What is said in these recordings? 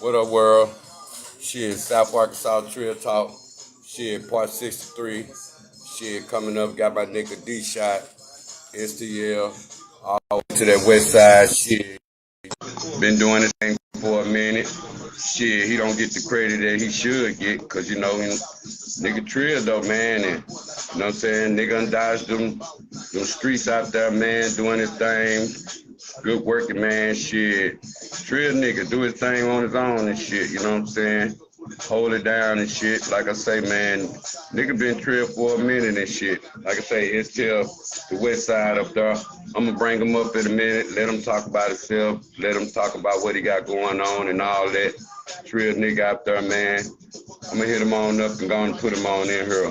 What up, world? Shit, South Arkansas Trill Talk. Shit, part 63. Shit, coming up, got my nigga D Shot, STL, all to that west side. Shit, been doing this thing for a minute. Shit, he don't get the credit that he should get, cause nigga Trill though, man, and you know what I'm saying? Nigga undodged them streets out there, man, doing his thing. Good working man, shit. Trill nigga do his thing on his own and shit, you know what I'm saying? Hold it down and shit. Like I say, man, nigga been Trill for a minute and shit. Like I say, it's till the west side up there. I'm gonna bring him up in a minute, let him talk about himself, let him talk about what he got going on and all that. Trill nigga out there, man. I'm gonna hit him on up and go and put him on in here.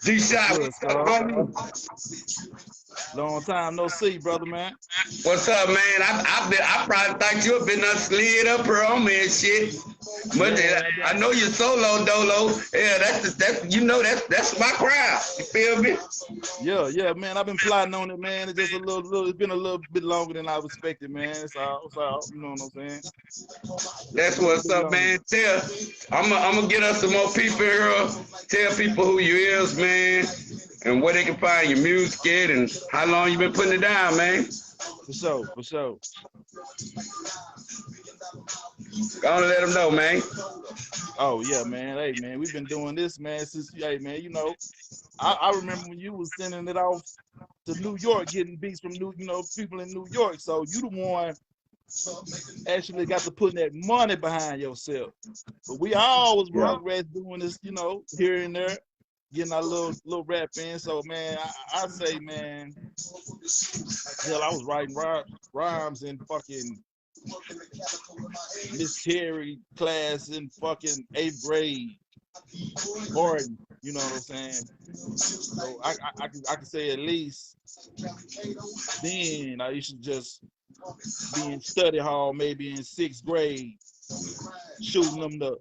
D Shot, what's up, homie? Long time no see, brother, man. What's up, man? I probably thought you have been slid up here on me and shit. But yeah, I know you're solo dolo. Yeah, that's my crowd. You feel me? Yeah, man. I've been plotting on it, man. It's just it's been a little bit longer than I was expected, man. It's all, you know what I'm saying? That's what's up, man. I'm gonna get us some more people here. Tell people who you is, man, and where they can find your music at, and how long you been putting it down, man. For sure. Gonna let them know, man. Oh yeah, man. Hey, man, we've been doing this, man, since man. I remember when you was sending it off to New York, getting beats from people in New York. So you the one actually got to put that money behind yourself. But we all was rock rats doing this, here and there, getting our little rap in. So man, I say, man, hell, I was writing rhymes in fucking Miss Terry class in fucking 8th grade. Gordon, you know what I'm saying? So I can say at least then I used to just be in study hall, maybe in 6th grade, shooting them to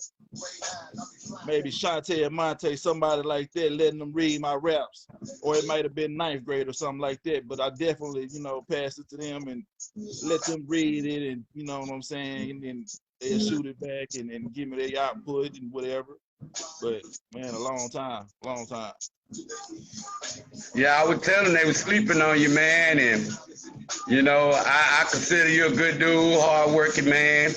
maybe Shantae or Monte, somebody like that, letting them read my raps. Or it might have been 9th grade or something like that. But I definitely, pass it to them and let them read it, and you know what I'm saying, and then they'll shoot it back and give me their output and whatever. But man, a long time. Yeah, I was telling they was sleeping on you, man, and I consider you a good dude, hard-working man.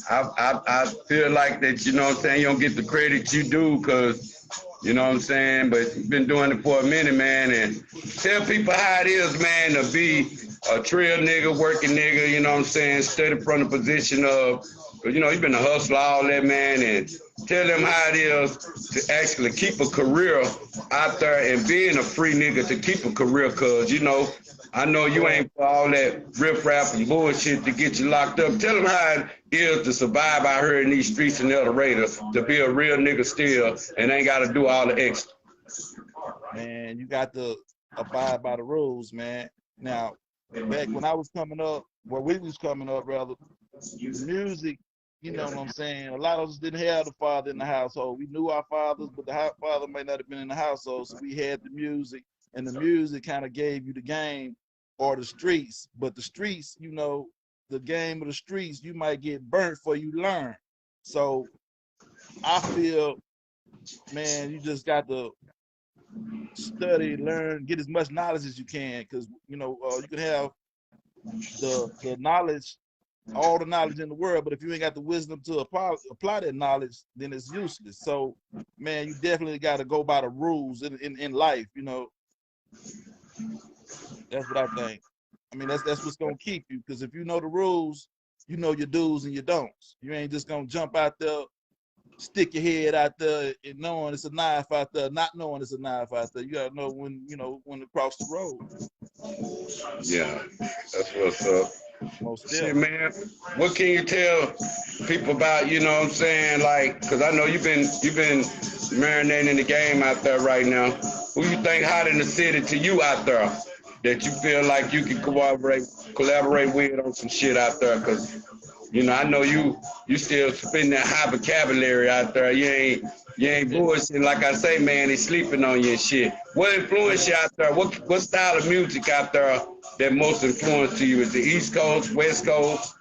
I feel like that, you know what I'm saying, you don't get the credit you do, because, you know what I'm saying, but you've been doing it for a minute, man, and tell people how it is, man, to be a Trill nigga, working nigga, you know what I'm saying, steady from the position of, you've been a hustler, all that, man, and tell them how it is to actually keep a career out there and being a free nigga to keep a career, because, I know you ain't for all that riff-raff and bullshit to get you locked up. Tell them how it is to survive out here in these streets and El Dorado, to be a real nigga still and ain't got to do all the extra. Man, you got to abide by the rules, man. Now, back when I was coming up, we was coming up, rather, music, you know what I'm saying, a lot of us didn't have the father in the household. We knew our fathers, but the father might not have been in the household, so we had the music, and the music kind of gave you the game or the streets. But the streets, the game of the streets, you might get burnt before you learn. So I feel, man, you just got to study, learn, get as much knowledge as you can, because you can have the knowledge, all the knowledge in the world, but if you ain't got the wisdom to apply that knowledge, then it's useless. So man, you definitely got to go by the rules in life. That's what I think. I mean, that's what's gonna keep you, because if you know the rules, you know your do's and your don'ts. You ain't just gonna jump out there, stick your head out there, and knowing it's a knife out there, not knowing it's a knife out there. You gotta know when to cross the road. Yeah, that's what's up. Most Shit, man, what can you tell people about, you know what I'm saying, like, because I know you've been marinating in the game out there right now. Who you think hot in the city to you out there that you feel like you can collaborate with on some shit out there? Because, I know you still spitting that high vocabulary out there. You You ain't bullshit. Like I say, man, they sleeping on you and shit. What influence you out there? What style of music out there that most influence to you? Is the East Coast, West Coast,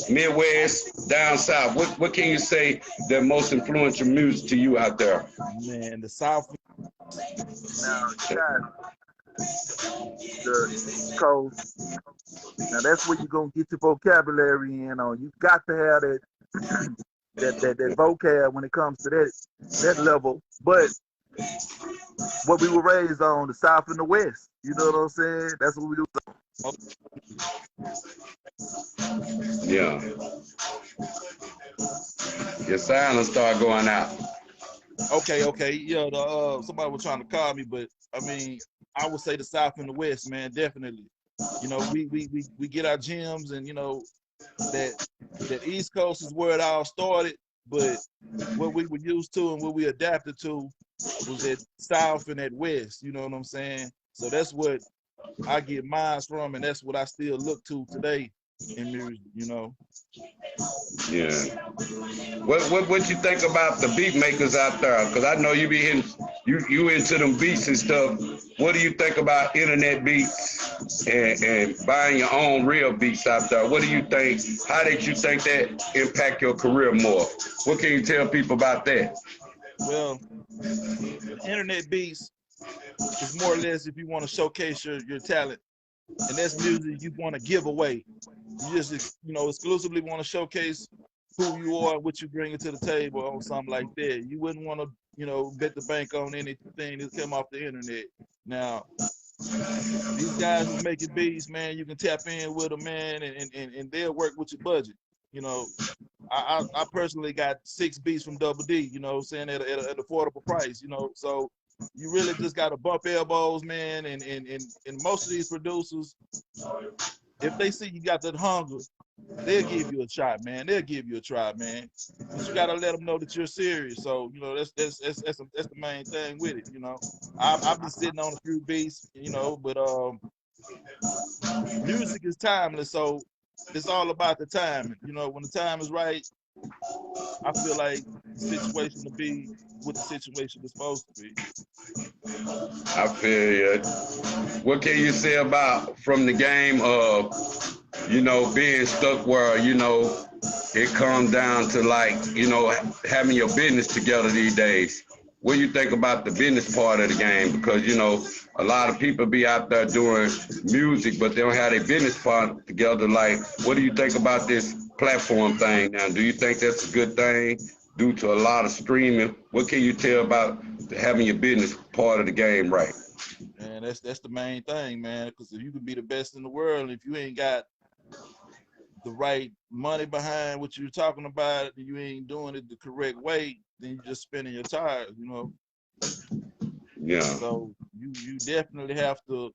Midwest, down south? What can you say that most influential music to you out there? Man, the South. Now you got the East Coast. Now that's where you're gonna get your vocabulary in on. You got to have that that vocab when it comes to that level. But what we were raised on, the South and the West. You know what I'm saying? That's what we do. Yeah. Your sound start going out. Okay. Yeah, somebody was trying to call me, but I mean, I would say the South and the West, man, definitely. You know, we get our gems, and you know that East Coast is where it all started. But what we were used to and what we adapted to was that South and that West. You know what I'm saying? So that's what I get mine from, and that's what I still look to today in music. You know. Yeah. What you think about the beat makers out there? Because I know you be you into them beats and stuff. What do you think about internet beats and buying your own real beats out there? What do you think? How did you think that impact your career more? What can you tell people about that? Well, the internet beats is more or less if you want to showcase your talent, and that's music you want to give away. You just exclusively want to showcase who you are and what you bring to the table on something like that. You wouldn't want to bet the bank on anything that come off the internet. Now, these guys is making beats, man. You can tap in with them, man, and they'll work with your budget. You know, I personally got 6 beats from Double D. You know, what I'm saying at an affordable price. You know, so you really just got to bump elbows, man. And most of these producers, if they see you got that hunger, they'll give you a shot, man. They'll give you a try, man. But you gotta let them know that you're serious. So you know that's the main thing with it. You know, I've been sitting on a few beats, but music is timeless, so it's all about the timing. You know, when the time is right, I feel like the situation to be what the situation is supposed to be. I feel you. What can you say about from the game of, being stuck where, it comes down to like, having your business together these days? What do you think about the business part of the game? Because, a lot of people be out there doing music, but they don't have their business part together. Like, what do you think about this platform thing now? Do you think that's a good thing due to a lot of streaming? What can you tell about having your business part of the game right? And that's the main thing, man. Because if you can be the best in the world, if you ain't got the right money behind what you're talking about, and you ain't doing it the correct way, then you're just spinning your tires, Yeah. So you definitely have to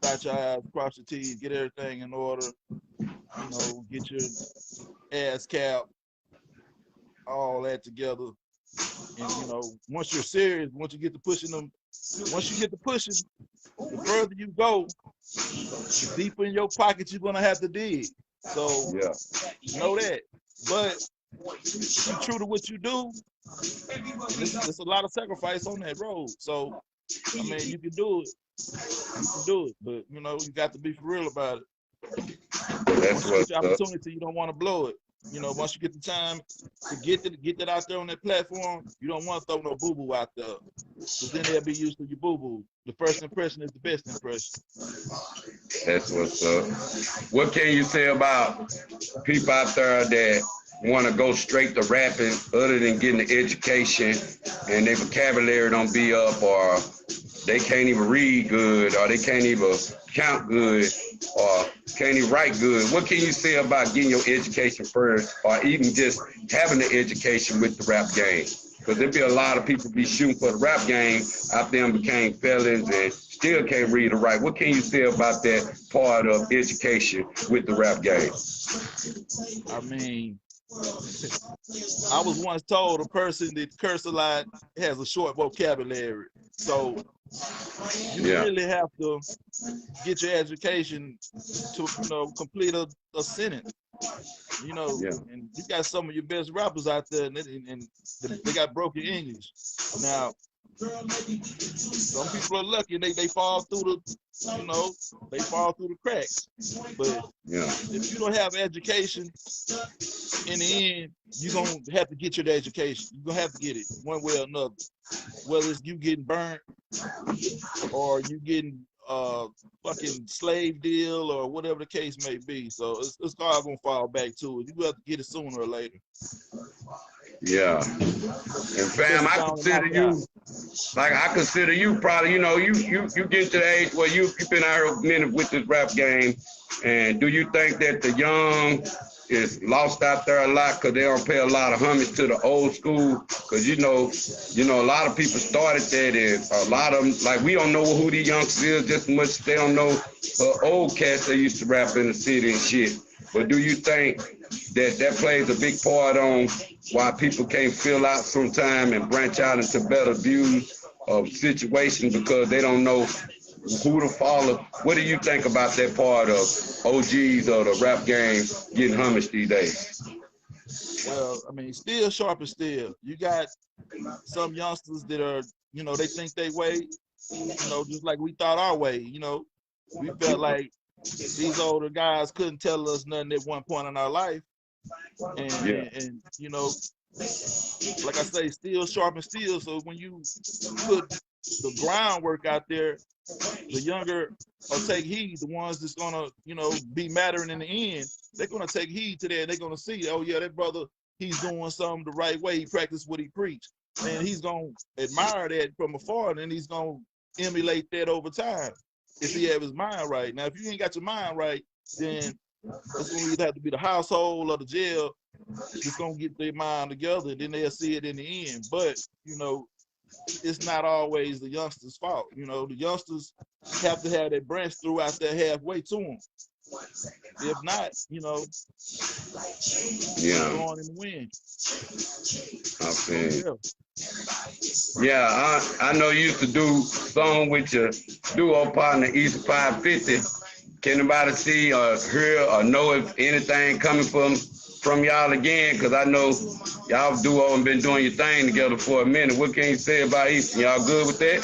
dot your I's, cross your T's, get everything in order, get your ass cap, all that together. And once you're serious, once you get to pushing, the further you go, the deeper in your pocket you're gonna have to dig. So Yeah. know that. But if you're true to what you do, and there's a lot of sacrifice on that road. So I mean, you can do it. You can do it, but you got to be for real about it. That's Once you get what's the up. opportunity, you don't want to blow it. Once you get the time to get that out there on that platform, you don't want to throw no boo boo out there, because then they'll be used to your boo boo. The first impression is the best impression. That's what's up. What can you say about people out there that want to go straight to rapping other than getting the education and their vocabulary don't be up, or they can't even read good, or they can't even count good, or can't even write good? What can you say about getting your education first, or even just having the education with the rap game? Because there'd be a lot of people be shooting for the rap game out there and became felons and still can't read or write. What can you say about that part of education with the rap game? I mean, I was once told a person that curse a lot has a short vocabulary. So you really have to get your education to complete a sentence. You know, Yeah. and you got some of your best rappers out there, and they got broken English. Now, some people are lucky; they fall through they fall through the cracks. But Yeah. if you don't have education, in the end, you're gonna have to get your education. You're gonna have to get it one way or another. Whether it's you getting burnt or you getting fucking slave deal or whatever the case may be. So it's all gonna fall back to it. You have to get it sooner or later. Yeah. And fam, Especially I down in my consider you, like I consider you probably, you know, you get to the age where you've been out here a minute with this rap game. And do you think that the young is lost out there a lot because they don't pay a lot of homage to the old school? Because you know, a lot of people started that, and a lot of them, like, we don't know who the youngsters is just as much as they don't know old cats that used to rap in the city and shit. But do you think that plays a big part on why people can't fill out sometime and branch out into better views of situations because they don't know who to follow? What do you think about that part of OGs or the rap game getting homage these days? Well, I mean, still sharp as steel. You got some youngsters that are, they think they way, just like we thought our way. We felt like these older guys couldn't tell us nothing at one point in our life. And like I say, still sharp and steel. So when you put the groundwork out there, the younger will take heed. The ones that's gonna, be mattering in the end, they're gonna take heed to that. They're gonna see, oh yeah, that brother, he's doing something the right way. He practiced what he preached, and he's gonna admire that from afar, and then he's gonna emulate that over time if he have his mind right. Now, if you ain't got your mind right, then it's gonna either have to be the household or the jail that's gonna get their mind together, and then they'll see it in the end. But it's not always the youngsters' fault. The youngsters have to have that branch throughout there halfway to them. If not, going in the wind. Okay. Yeah, I know you used to do song with your duo partner, East 550. Can anybody see or hear or know if anything coming from y'all again? Because I know y'all duo and been doing your thing together for a minute. What can you say about East? Y'all good with that?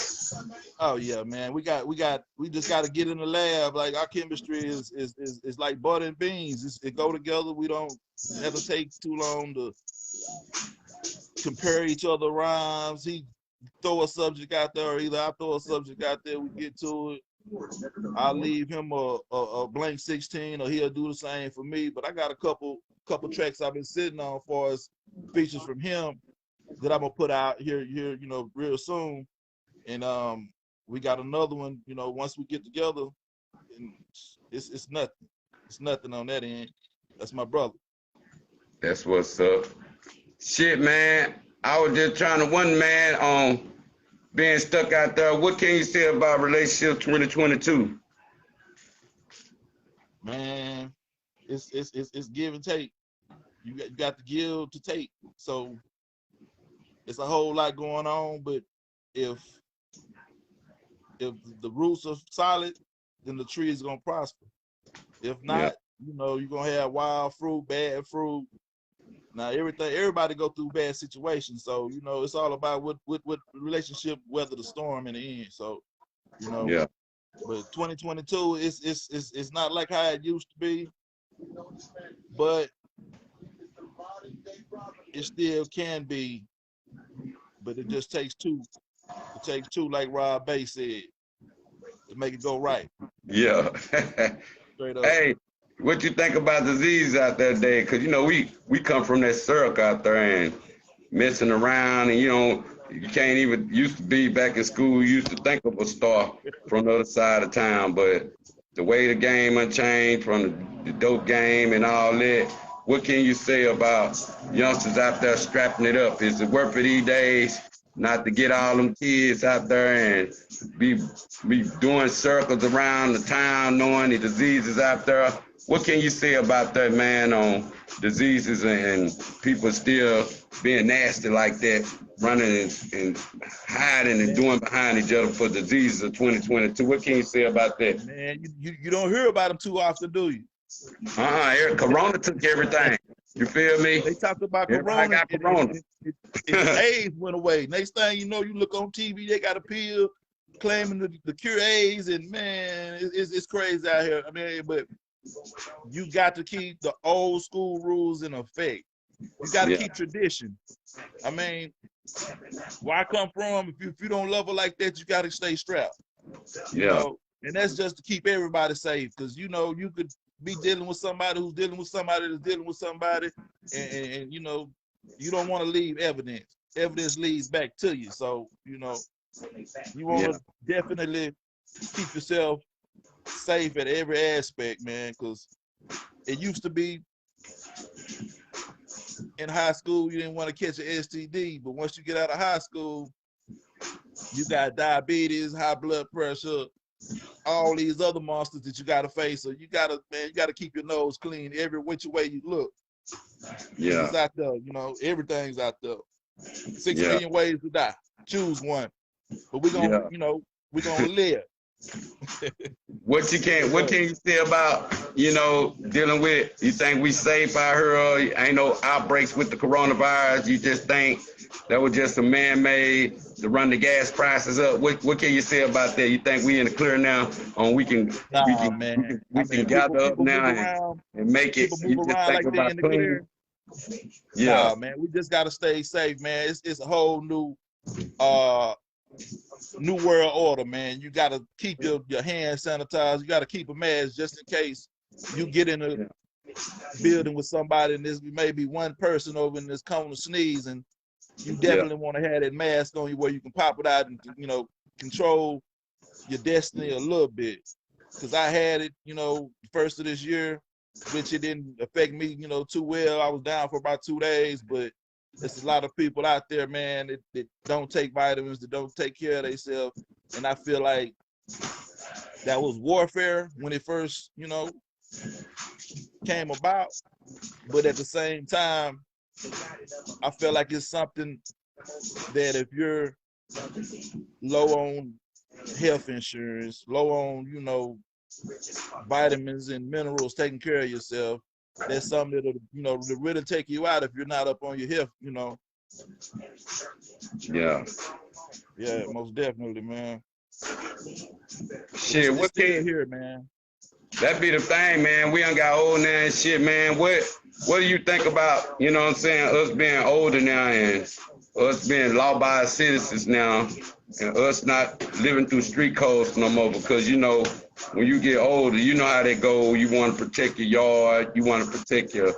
Oh yeah, man. We just got to get in the lab. Like, our chemistry is like butter and beans. It go together. We don't never take too long to compare each other rhymes. He throw a subject out there, or either I throw a subject out there. We get to it. I'll leave him a blank 16, or he'll do the same for me. But I got a couple tracks I've been sitting on for as features from him that I'm gonna put out here, real soon. And we got another one, once we get together, and it's nothing. It's nothing on that end. That's my brother. That's what's up. Shit, man. I was just trying to wonder, man, on being stuck out there. What can you say about relationship 2022? Man, it's give and take. You got to give to take. So it's a whole lot going on, but if the roots are solid, then the tree is gonna prosper. If not, you're gonna have wild fruit, bad fruit. Now everybody go through bad situations. So, it's all about what relationship weather the storm in the end. So, Yeah. But 2022 it's not like how it used to be, but it still can be. But it just takes two. It takes two, like Rob Bay said, to make it go right. Yeah. Straight up. Hey, what you think about disease out there, Dave? Because, we come from that circle out there and messing around, and, you can't even, used to be back in school, you used to think of a star from the other side of town, but the way the game unchanged from the dope game and all that, what can you say about youngsters out there strapping it up? Is it worth it these days not to get all them kids out there and be doing circles around the town, knowing the diseases out there? What can you say about that, man, on diseases and people still being nasty like that, running and hiding and doing behind each other for diseases of 2022? What can you say about that? Man, you don't hear about them too often, do you? Corona took everything. You feel me? They talked about Everybody Corona, got Corona. and AIDS went away. Next thing you know, you look on TV, they got a pill claiming the cure AIDS, and man, it's crazy out here. I mean, but you got to keep the old school rules in effect. You got to keep tradition. I mean, where I come from, if you don't love her like that, you got to stay strapped. You know? And that's just to keep everybody safe, because you know you could be dealing with somebody who's dealing with somebody that's dealing with somebody, and you know you don't want to leave evidence. Evidence leads back to you, so you know you want to definitely keep yourself safe at every aspect, man. Because it used to be in high school you didn't want to catch an STD, but once you get out of high school, you got diabetes, high blood pressure, all these other monsters that you got to face. So you got to keep your nose clean every which way you look. Yeah, it's out there. You know, everything's out there. 6 million ways to die. Choose one. But we're gonna, you know, we're gonna live. What can you say about, you know, dealing with, you think we safe out here? Ain't no outbreaks with the coronavirus. You just think that was just a man-made to run the gas prices up? What can you say about that? You think we in the clear now? We can gather up now and make it. You just think about clean. Nah, man, we just gotta stay safe, man. It's a whole new world order, man. You gotta keep your hands sanitized. You gotta keep a mask just in case you get in a building with somebody and there's maybe one person over in this corner sneezing. You definitely want to have that mask on you where you can pop it out and, you know, control your destiny a little bit. Because I had it, you know, first of this year, which it didn't affect me, you know, too well. I was down for about 2 days, but there's a lot of people out there, man, that don't take vitamins, that don't take care of themselves. And I feel like that was warfare when it first, you know, came about. But at the same time, I feel like it's something that if you're low on health insurance, low on, you know, vitamins and minerals, taking care of yourself, that's something that'll, you know, really take you out if you're not up on your health, you know. Yeah, most definitely, man. Shit, what can here, man? That be the thing, man. We done got old now and shit, man. What do you think about, you know what I'm saying, us being older now and us being law-abiding citizens now and us not living through street codes no more? Because, you know, when you get older, you know how they go. You want to protect your yard. You want to protect your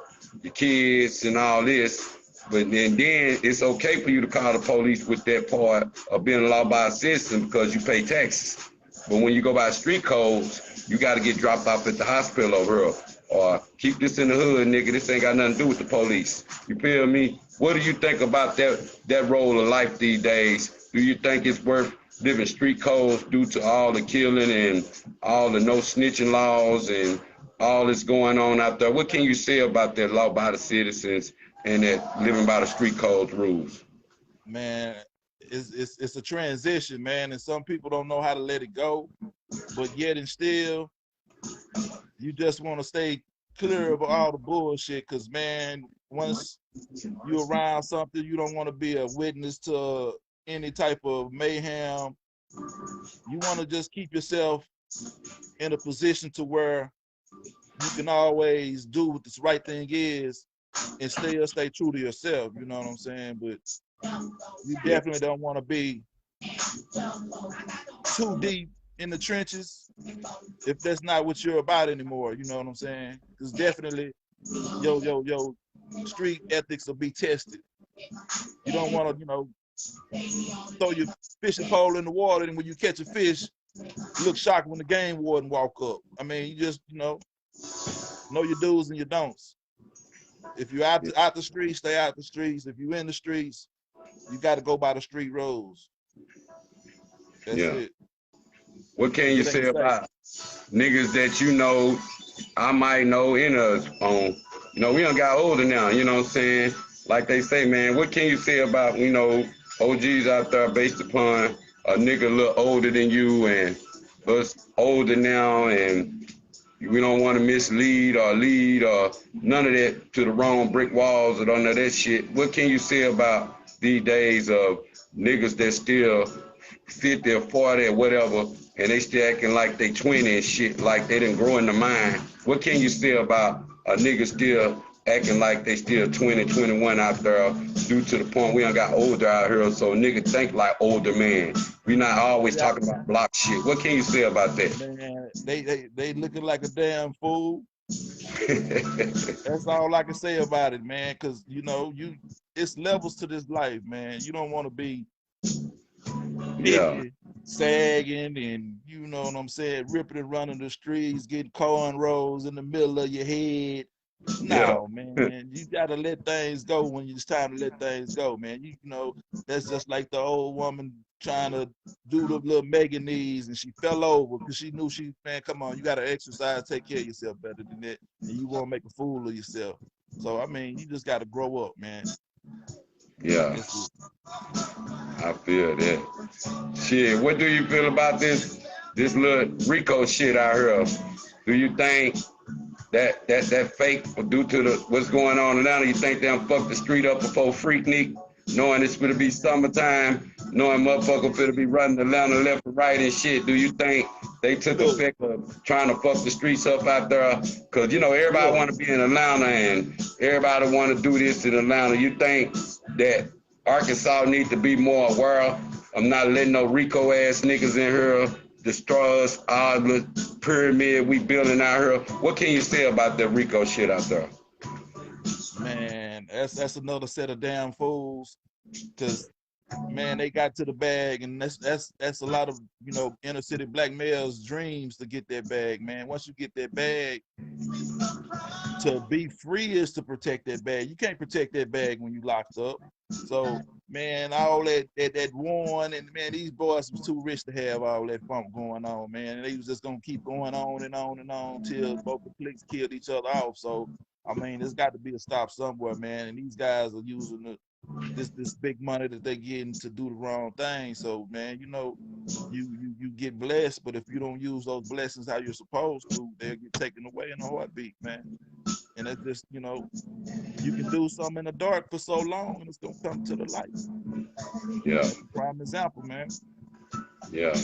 kids and all this. But then it's okay for you to call the police with that part of being a law-abiding citizen because you pay taxes. But when you go by street codes, you got to get dropped off at the hospital over here. Or keep this in the hood, nigga. This ain't got nothing to do with the police. You feel me? What do you think about that role of life these days? Do you think it's worth living street codes due to all the killing and all the no snitching laws and all that's going on out there? What can you say about that law by the citizens and that living by the street codes rules? Man, it's a transition, man, and some people don't know how to let it go, but yet and still, you just want to stay clear of all the bullshit, because, man, once you're around something, you don't want to be a witness to any type of mayhem. You want to just keep yourself in a position to where you can always do what the right thing is and stay true to yourself, you know what I'm saying? But you definitely don't want to be too deep in the trenches if that's not what you're about anymore, you know what I'm saying? Because definitely your street ethics will be tested. You don't want to, you know, throw your fishing pole in the water and when you catch a fish, look shocked when the game warden walk up. I mean, you just, you know your do's and your don'ts. If you're out the streets, stay out the streets. If you're in the streets, you got to go by the street rules. That's it. What can you say about niggas that you know, I might know in us on, you know, we done got older now, you know what I'm saying? Like they say, man, what can you say about, you know, OGs out there based upon a nigga a little older than you and us older now and We don't want to mislead or lead or none of that to the wrong brick walls or none of that shit. What can you say about these days of niggas that still 50 or 40 or whatever, and they still acting like they 20 and shit, like they didn't grow in the mind? What can you say about a nigga still acting like they still 20, 21 out there due to the point we done got older out here, so niggas think like older men. We not always talking about block shit. What can you say about that? Man, they looking like a damn fool. That's all I can say about it, man. Cause you know, it's levels to this life, man. You don't want to be sagging and you know what I'm saying, ripping and running the streets, getting cornrows in the middle of your head. No, man, you gotta let things go when it's time to let things go, man. You know, that's just like the old woman trying to do the little Megan knees and she fell over because she knew man, come on, you gotta exercise, take care of yourself better than that, and you won't make a fool of yourself. So I mean, you just gotta grow up, man. Yeah, I feel that. Shit, what do you feel about this little Rico shit out here? Do you think that fake due to what's going on now? You think they'll fuck the street up before Freaknik, knowing it's gonna be summertime, knowing motherfucker finna be running Atlanta left and right and shit? Do you think they took effect of trying to fuck the streets up out there? Cause you know everybody want to be in Atlanta and everybody want to do this in Atlanta. You think that Arkansas need to be more aware of not letting no Rico ass niggas in here destroy us, all the pyramid we building out here? What can you say about that Rico shit out there? Man, that's another set of damn fools. Cause man, they got to the bag, and that's a lot of, you know, inner city black males' dreams to get that bag, man. Once you get that bag, to be free is to protect that bag. You can't protect that bag when you locked up. So, man, all that warn, and man, these boys was too rich to have all that funk going on, man. And they was just gonna keep going on and on and on till both the cliques killed each other off. So, I mean, there's got to be a stop somewhere, man. And these guys are using this big money that they're getting to do the wrong thing. So, man, you know, you get blessed, but if you don't use those blessings how you're supposed to, they'll get taken away in a heartbeat, man. And it's just, you know, you can do something in the dark for so long and it's gonna come to the light. Yeah. Prime example, man. Yeah.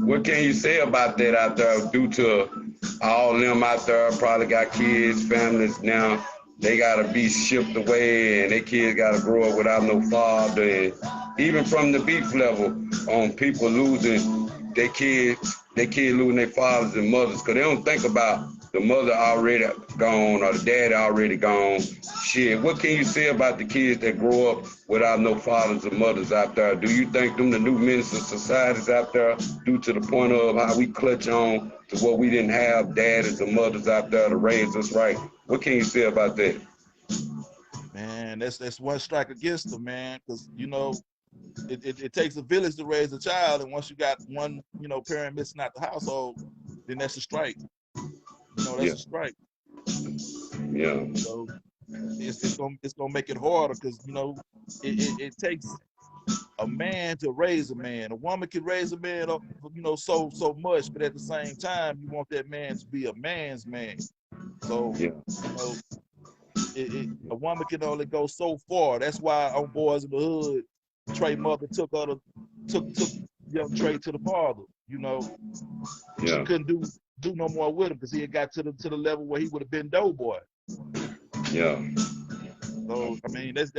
What can you say about that out there due to all them out there probably got kids, families now? They gotta be shipped away and their kids gotta grow up without no father. And even from the beef level on people losing their kids losing their fathers and mothers, because they don't think about the mother already gone or the dad already gone. Shit, what can you say about the kids that grow up without no fathers or mothers out there? Do you think them the new menace of societies out there due to the point of how we clutch on to what we didn't have daddies or mothers out there to raise us right? What can you say about that? Man, that's one strike against them, man, because, you know, it takes a village to raise a child, and once you got one, you know, parent missing out the household, then that's a strike. You know, that's a strike. Yeah. So it's gonna make it harder because, you know, it takes a man to raise a man. A woman can raise a man up, you know, so much, but at the same time, you want that man to be a man's man. So, you know, a woman can only go so far. That's why on Boys in the Hood, Trey mother took young Trey to the father. You know, she couldn't do no more with him because he had got to the level where he would have been Doughboy. Yeah. So I mean, that's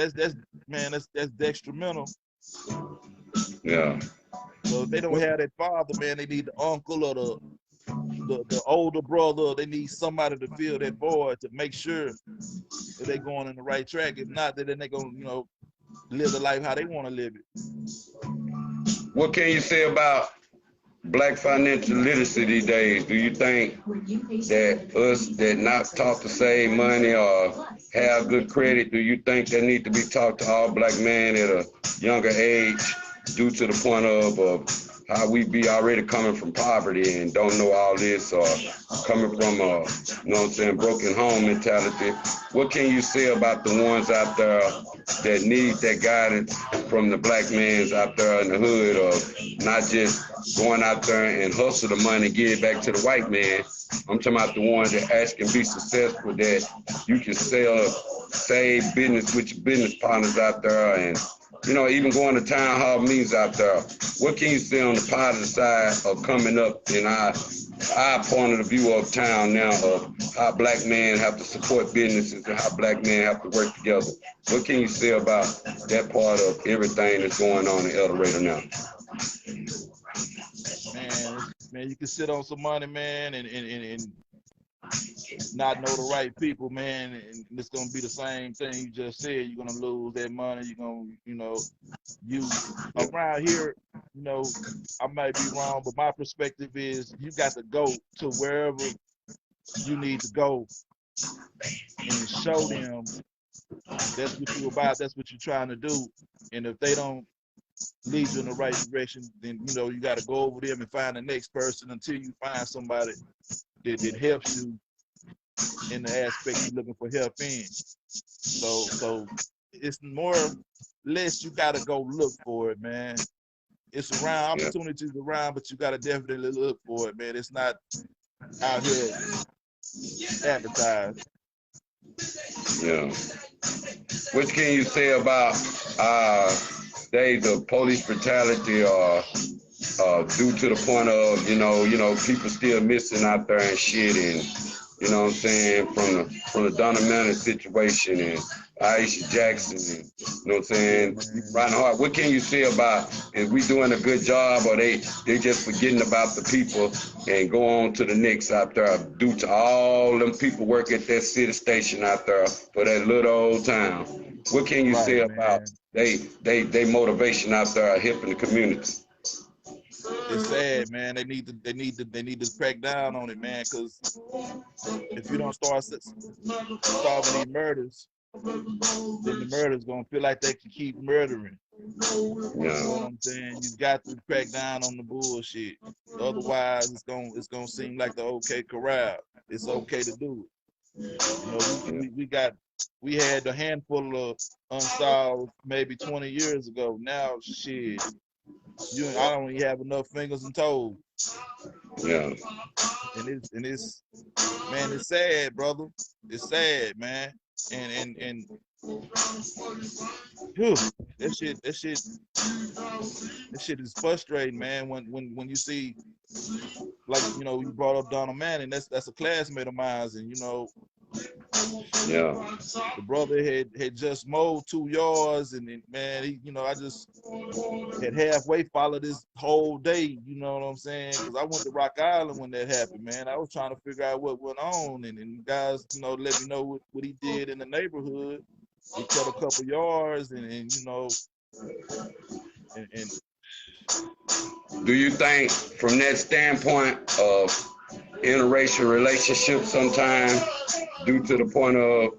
detrimental. Yeah. So if they don't have that father, man, they need the uncle or the older brother. They need somebody to fill that void to make sure that they're going in the right track. If not, then they're gonna, you know, live the life how they want to live it. What can you say about black financial literacy these days? Do you think that us that not taught to save money or have good credit, do you think that need to be taught to all black men at a younger age due to the point of how we be already coming from poverty and don't know all this, or coming from a, you know what I'm saying, broken home mentality? What can you say about the ones out there that need that guidance from the black man's out there in the hood of not just going out there and hustle the money and get it back to the white man. I'm talking about the ones that actually can be successful, that you can save business with your business partners out there, and even going to town hall meetings out there. What can you say on the positive side of coming up in our point of the view of town now, of how black men have to support businesses and how black men have to work together? What can you say about that part of everything that's going on in El Dorado now? Man, you can sit on some money, man, and not know the right people, man, and it's gonna be the same thing you just said. You're gonna lose that money. You're gonna, you around here, I might be wrong, but my perspective is you got to go to wherever you need to go and show them that's what you're about, that's what you're trying to do. And if they don't lead you in the right direction, then you got to go over them and find the next person until you find somebody that helps you in the aspect you're looking for help in. So it's more or less you got to go look for it, man. It's around, opportunities around, but you got to definitely look for it, man. It's not out here advertised. Yeah. What can you say about days of police brutality, or due to the point of people still missing out there and shit, and what I'm saying, from the Donna Manor situation and Aisha Jackson, and what I'm saying, riding hard. What can you say about, is we doing a good job, or they just forgetting about the people and go on to the next out there, due to all them people work at that city station out there for that little old town? What can you say about they motivation out there helping the community? It's sad, man. They need to crack down on it, man. Because if you don't start solving these murders, then the murderers gonna feel like they can keep murdering. You know what I'm saying? You got to crack down on the bullshit. Otherwise, it's gonna seem like the okay corral. It's okay to do it. We had a handful of unsolved maybe 20 years ago. Now, shit, I don't even have enough fingers and toes. Yeah. And it's man, it's sad, brother. It's sad, man. And whew, that shit is frustrating, man. When you see, like, you brought up Donald Manning, that's a classmate of mine, and the brother had just mowed 2 yards, and man, I just had halfway followed this whole day, you know what I'm saying? Because I went to Rock Island when that happened, man. I was trying to figure out what went on, and guys, let me know what he did in the neighborhood. He cut a couple yards, and Do you think, from that standpoint of interracial relationships, sometimes due to the point of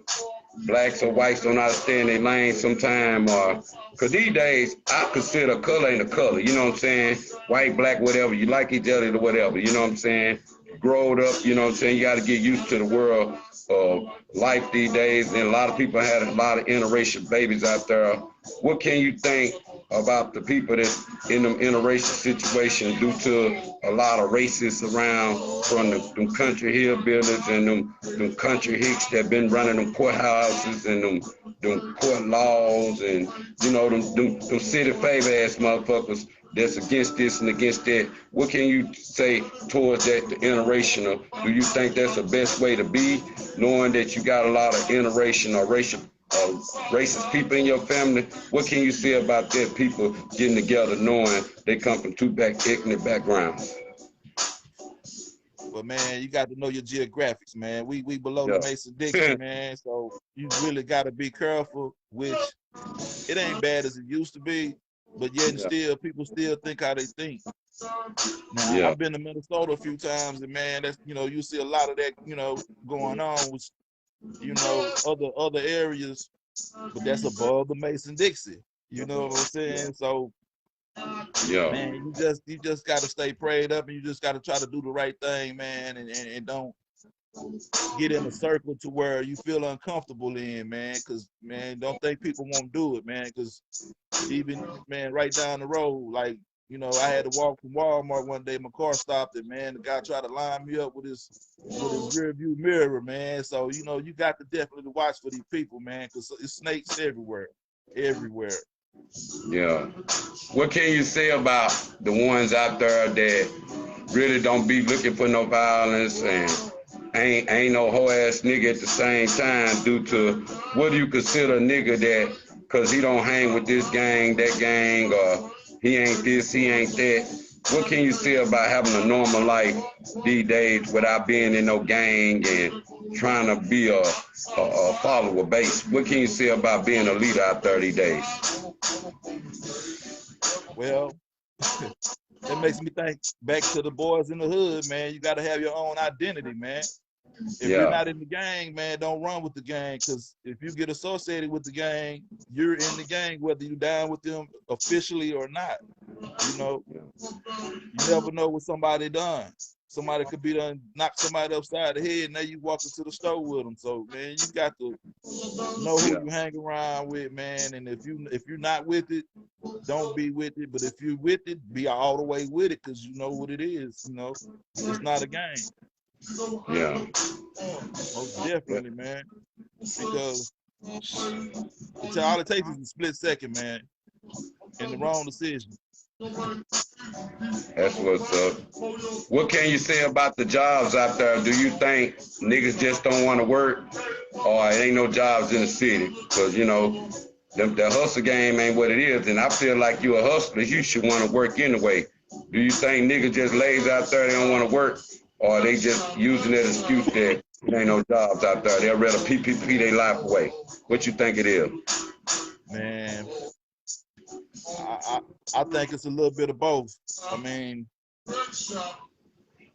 blacks or whites don't understand their lane sometimes, or because these days I consider color ain't a color, you know what I'm saying? White, black, whatever, you like each other or whatever, you know what I'm saying? Growed up, you know what I'm saying? You got to get used to the world of life these days, and a lot of people had a lot of interracial babies out there. What can you think about the people that's in them interracial situations due to a lot of racists around, from them country hillbillies and them country hicks that been running them courthouses and them court laws, and them city favor ass motherfuckers that's against this and against that? What can you say towards that, the interracial? Do you think that's the best way to be, knowing that you got a lot of interracial or racial racist people in your family? What can you say about that, people getting together knowing they come from two ethnic backgrounds? But man, you got to know your geographics, man. We below the Mason-Dixon, man. So you really got to be careful, which it ain't bad as it used to be, but yet still, people still think how they think. Now, I've been to Minnesota a few times, and man, that's, you see a lot of that, going on with, other areas, but that's above the Mason-Dixon. You know what I'm saying? So, man, you just got to stay prayed up, and you just got to try to do the right thing, man, and don't get in a circle to where you feel uncomfortable in, man. Cause man, don't think people won't do it, man. Cause even man, right down the road, like I had to walk from Walmart one day. My car stopped, and man, the guy tried to line me up with his rear view mirror, man. So you got to definitely watch for these people, man, cause it's snakes everywhere, everywhere. Yeah. What can you say about the ones out there that really don't be looking for no violence and ain't no hoe ass nigga at the same time due to what do you consider a nigga that cause he don't hang with this gang, that gang, or he ain't this, he ain't that. What can you say about having a normal life these days without being in no gang and trying to be a follower base? What can you say about being a leader out there these days? Well, that makes me think back to the boys in the hood, man. You got to have your own identity, man. If you're Yeah. not in the gang, man, don't run with the gang. Because if you get associated with the gang, you're in the gang, whether you down with them officially or not. You never know what somebody done. Somebody could be done knock somebody upside the head, and now you walk into the store with them. So man, you got to know who Yeah. you hang around with, man. And if you're not with it, don't be with it. But if you're with it, be all the way with it, because you know what it is. It's not a game. Yeah. Most definitely, man. Because all it takes is a split second, man, and the wrong decision. That's what's up. What can you say about the jobs out there? Do you think niggas just don't want to work, or it ain't no jobs in the city? Because the hustle game ain't what it is, and I feel like you a hustler. You should want to work anyway. Do you think niggas just lazy out there? They don't want to work, or they just using that excuse that there ain't no jobs out there? They'll rather PPP their life away. What you think it is? Man, I think it's a little bit of both. I mean,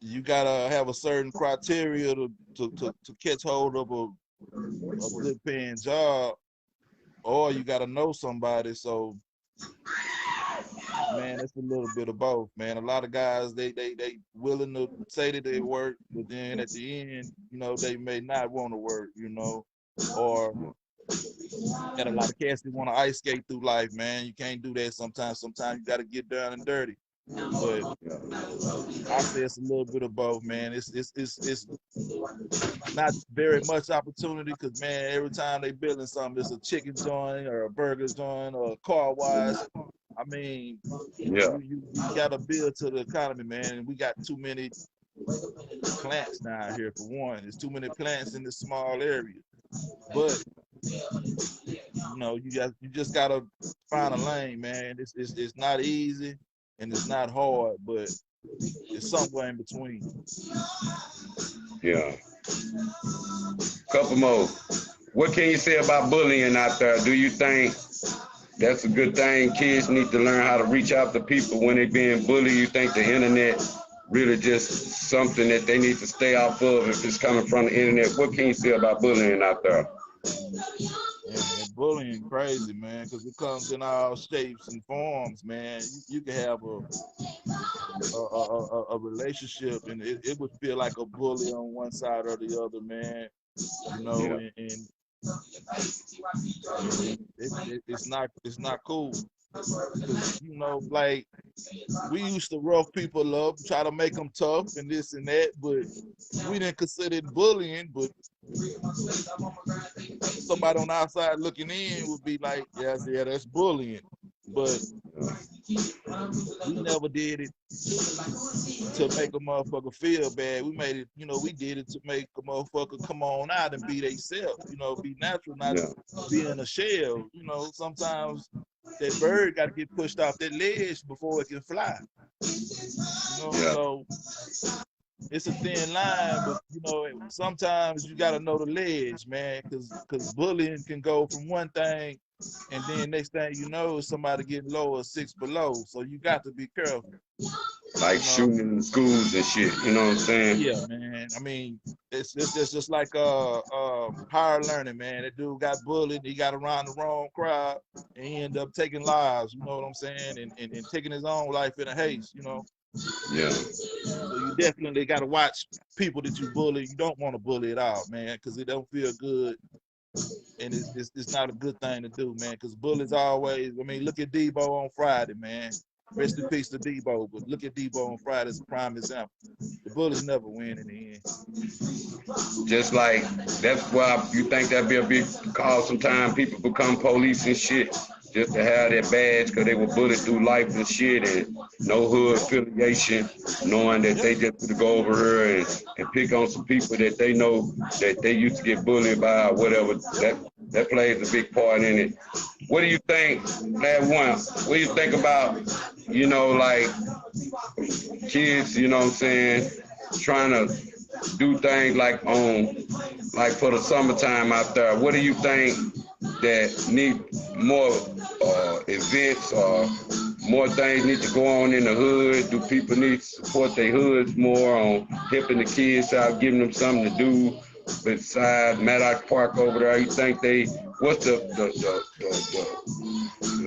you gotta have a certain criteria to catch hold of a good paying job, or you gotta know somebody. So man, it's a little bit of both, man. A lot of guys they willing to say that they work, but then at the end, they may not want to work, or got a lot of cats that want to ice skate through life, man. You can't do that sometimes. Sometimes you got to get down and dirty. But I say it's a little bit of both, man. It's not very much opportunity because, man, every time they building something, it's a chicken joint or a burger joint or a car wash. I mean, Yeah. you got to build to the economy, man. And we got too many plants down here for one. There's too many plants in this small area. But you just gotta find a lane, man. It's not easy and it's not hard, but it's somewhere in between. Yeah. Couple more. What can you say about bullying out there? Do you think that's a good thing? Kids need to learn how to reach out to people when they're being bullied. You think the internet really just something that they need to stay off of if it's coming from the internet? What can you say about bullying out there? And bullying crazy, man, because it comes in all shapes and forms, man. You can have a relationship, and it would feel like a bully on one side or the other, man. Yeah. And it's not cool because like we used to rough people up, try to make them tough and this and that, but we didn't consider it bullying. But somebody on the outside looking in would be like, yeah, that's bullying. But we never did it to make a motherfucker feel bad. We made it, we did it to make a motherfucker come on out and be themselves, be natural, not Yeah. be in a shell. Sometimes that bird got to get pushed off that ledge before it can fly. Yeah. So it's a thin line, but sometimes you got to know the ledge, man, because bullying can go from one thing, and then next thing you know, somebody getting lower 6 below. So you got to be careful. Like shooting in the schools and shit. You know what I'm saying? Yeah, man. I mean, it's just like higher learning, man. That dude got bullied, he got around the wrong crowd, and he ended up taking lives. You know what I'm saying? And taking his own life in a haste. Yeah. So you definitely got to watch people that you bully. You don't want to bully at all, man, because it don't feel good, and it's not a good thing to do, man. Because bullies always. I mean, look at Debo on Friday, man. Rest in peace to Debo, but look at Debo on Friday as a prime example. The bullies never win in the end. Just like that's why you think that'd be a big cause. Sometimes people become police and shit just to have their badge because they were bullied through life and shit, and no hood affiliation, knowing that they just to go over here and pick on some people that they know that they used to get bullied by or whatever. That plays a big part in it. What do you think, that one? What do you think about, like kids, what I'm saying, trying to do things like for the summertime out there? What do you think that need more events or more things need to go on in the hood? Do people need to support their hoods more on helping the kids out, giving them something to do beside Maddox Park over there? You think what's the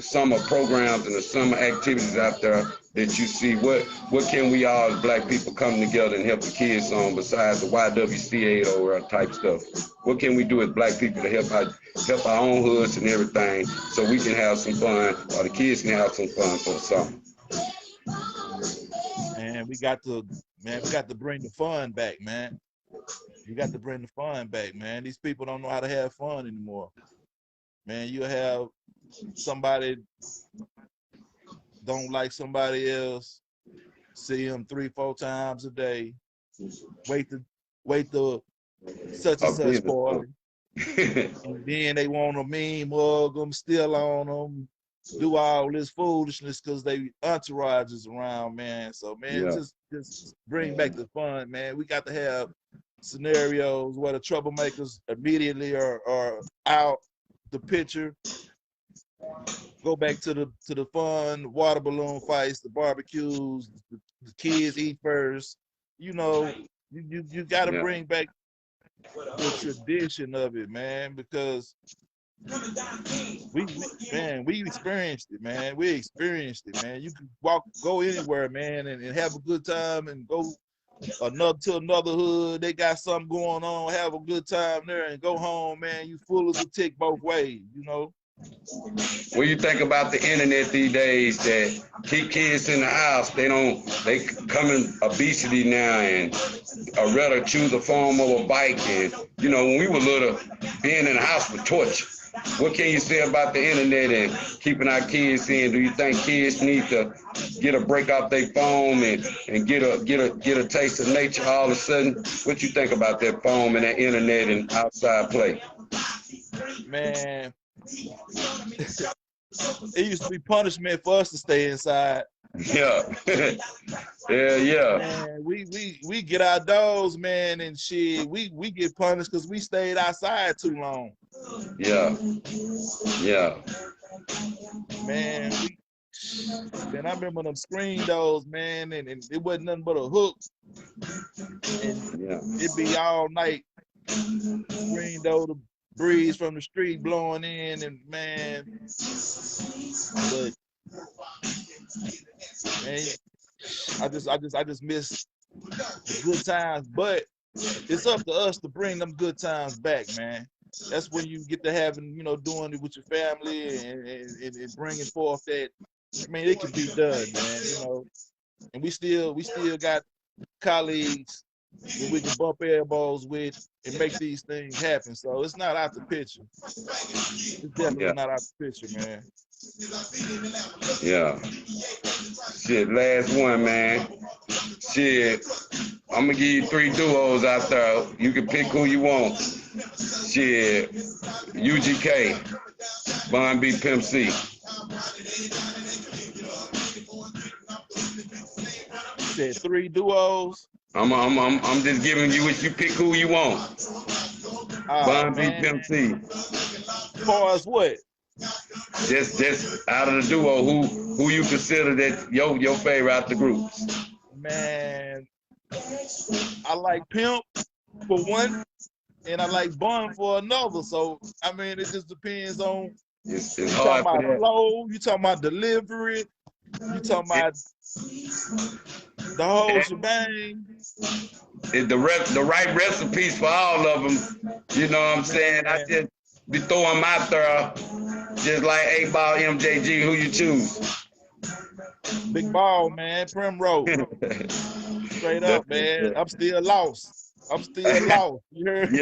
summer programs and the summer activities out there that you see? What can we all as black people come together and help the kids on besides the YWCA or type stuff? What can we do as black people to help our own hoods and everything so we can have some fun, or the kids can have some fun for the summer? And we got to bring the fun back, man. You got to bring the fun back, man. These people don't know how to have fun anymore. Man, you have somebody don't like somebody else, see them 3-4 times a day, wait the such and such party, and then they want to meme mug them, steal on them, do all this foolishness because they entourage is around, man. So, man, just bring back the fun, man. We got to have scenarios where the troublemakers immediately are out the picture. Go back to the fun, water balloon fights, the barbecues, the kids eat first. You got to bring back the tradition of it, man, because we experienced it, man. We experienced it, man. You can go anywhere, man, and have a good time, and go to another hood. They got something going on, have a good time there, and go home, man. You full as a tick both ways, What do you think about the internet these days that keep kids in the house? They come in obesity now, and I'd rather choose a phone over a bike. And when we were little, being in the house was torture. What can you say about the internet and keeping our kids in? Do you think kids need to get a break off their phone and get a taste of nature all of a sudden? What you think about that phone and that internet and outside play? Man, it used to be punishment for us to stay inside. Yeah. Yeah. Man, we get our dogs, man, and shit. We get punished because we stayed outside too long. Yeah. Man, I remember them screen doors, man, and it wasn't nothing but a hook. And it'd be all night. Screen door, the breeze from the street blowing in, and man, but man, I just miss the good times. But it's up to us to bring them good times back, man. That's when you get to having, doing it with your family and bringing forth that. I mean, it can be done, man. And we still got colleagues that we can bump elbows with and make these things happen. So it's not out the picture. It's definitely not out the picture, man. Yeah. Shit, last one, man. Shit, I'm gonna give you 3 duos out there. You can pick who you want. Shit, UGK, Bun B Pimp C. Said 3 duos. I'm just giving you what you pick who you want. Bun B Pimp C. As far as what? Just out of the duo, who you consider that your favorite out the groups? Man, I like Pimp for one, and I like Bun for another. So I mean, it just depends on. It's you hard talking for about that. flow, you talking about delivery, you talking about The whole shebang. The right recipes for all of them. You know what I'm saying? I just be throwing them out there, just like 8-Ball MJG. Who you choose? Big Ball, man. Primrose. Straight up, man. I'm still lost. I'm still lost. You heard me?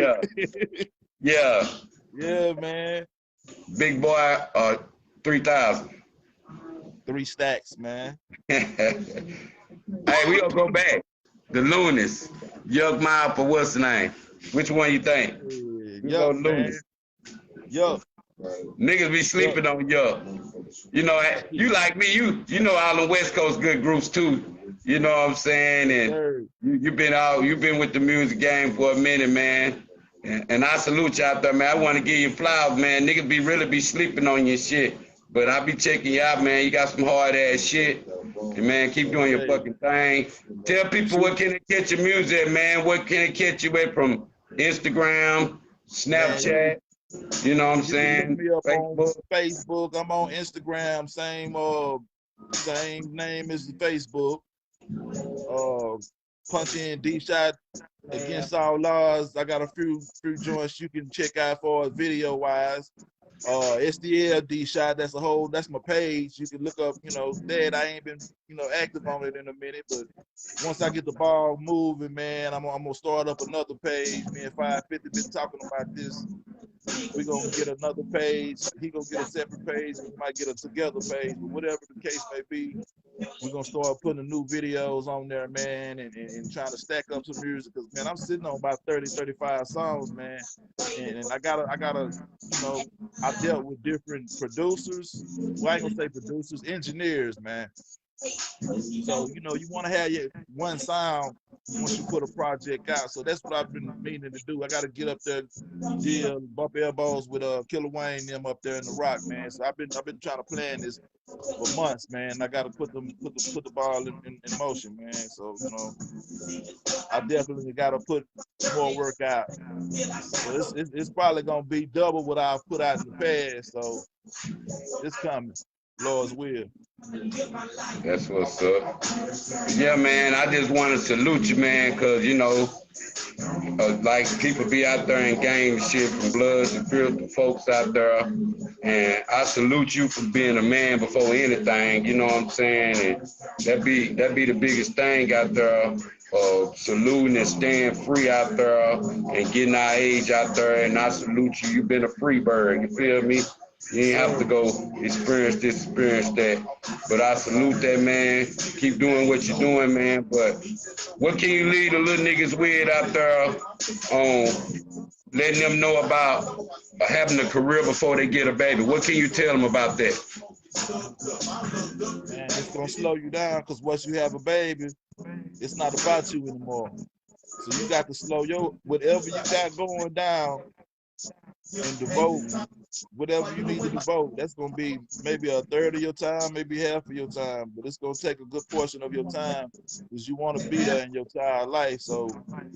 Yeah. Yeah, man. Big boy, 3,000. 3 stacks, man. Hey, we gonna go back. The Lunas. Yuck Mile for what's the name? Which one you think? Yuck, man. Yuck. Niggas be sleeping on Yuck. You know, you like me, you know all the West Coast good groups too. You know what I'm saying? And you've been with the music game for a minute, man. And I salute you out there, man. I want to give you flowers, man. Niggas really be sleeping on your shit. But I be checking you out, man. You got some hard ass shit. And man, keep doing your fucking thing. Tell people what can they catch your music, man. What can they catch you with from Instagram, Snapchat? You know what I'm saying? Me up on Facebook. I'm on Instagram. Same name as the Facebook. Punch in D Shot Against All Laws. I got a few joints you can check out for video wise. ASTATE D Shot. That's my page. You can look up. You know, I ain't been active on it in a minute, but once I get the ball moving, man, I'm gonna start up another page. Me and 550 been talking about this. We're gonna get another page. He gonna get a separate page. We might get a together page, but whatever the case may be, we're gonna start putting the new videos on there, man, and trying to stack up some music. Cause man, I'm sitting on about 30, 35 songs, man, and I gotta, I dealt with different producers. Well, I ain't gonna say producers, engineers, man. So you want to have your one sound once you put a project out. So that's what I've been meaning to do. I got to get up there, bump elbows with Killer Wayne and them up there in the Rock, man. So I've been trying to plan this for months, man. I got to put the ball in motion, man. So I definitely got to put more work out. So it's probably gonna be double what I've put out in the past. So it's coming, Lord's will. That's what's up. Yeah, man, I just want to salute you, man, because, like people be out there in gang shit from Bloods and Filthy folks out there. And I salute you for being a man before anything, you know what I'm saying? And that be the biggest thing out there. Saluting and staying free out there and getting our age out there. And I salute you. You've been a free bird, you feel me? You ain't have to go experience this, experience that. But I salute that, man. Keep doing what you're doing, man. But what can you leave the little niggas with out there on letting them know about having a career before they get a baby? What can you tell them about that? Man, it's going to slow you down because once you have a baby, it's not about you anymore. So you got to slow whatever you got going down and devote whatever you need to devote. That's going to be maybe a third of your time, maybe half of your time, but it's going to take a good portion of your time because you want to be there in your child life. So,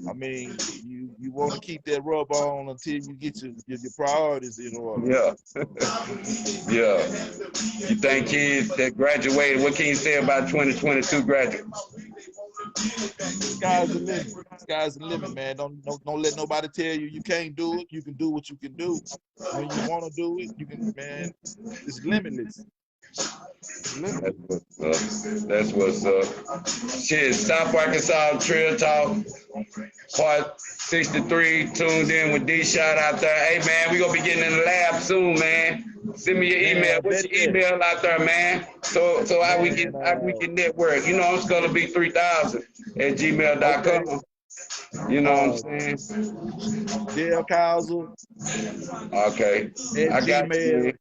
I mean, you want to keep that rub on until you get your priorities in order. Yeah. Yeah. You think kids that graduated, what can you say about 2022 graduates? Sky's the limit. Sky's the limit, man. Don't let nobody tell you you can't do it. You can do what you can do. When you want to do it, you can, man. It's limitless. That's what's up. Shit, South Arkansas Trill Talk, part 63, tuned in with D Shot out there. Hey, man, we gonna be getting in the lab soon, man. Send me your email. What's your email out there, man? So how we can network. You know, it's gonna be 3000 at gmail.com. You know what I'm saying? Dale Cowser. Okay. I got you.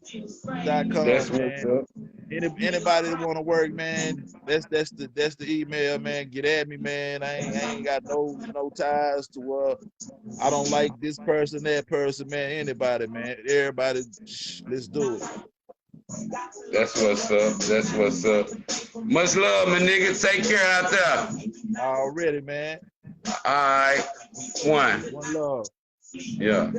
gmail.com, That's man. what's up. Anybody that want to work, man, that's the email, man. Get at me, man. I ain't got no ties to I don't like this person, that person, man. Anybody, man. Everybody, let's do it. That's what's up. That's what's up. Much love, my nigga. Take care out there. Already, man. All right. One love. Yeah.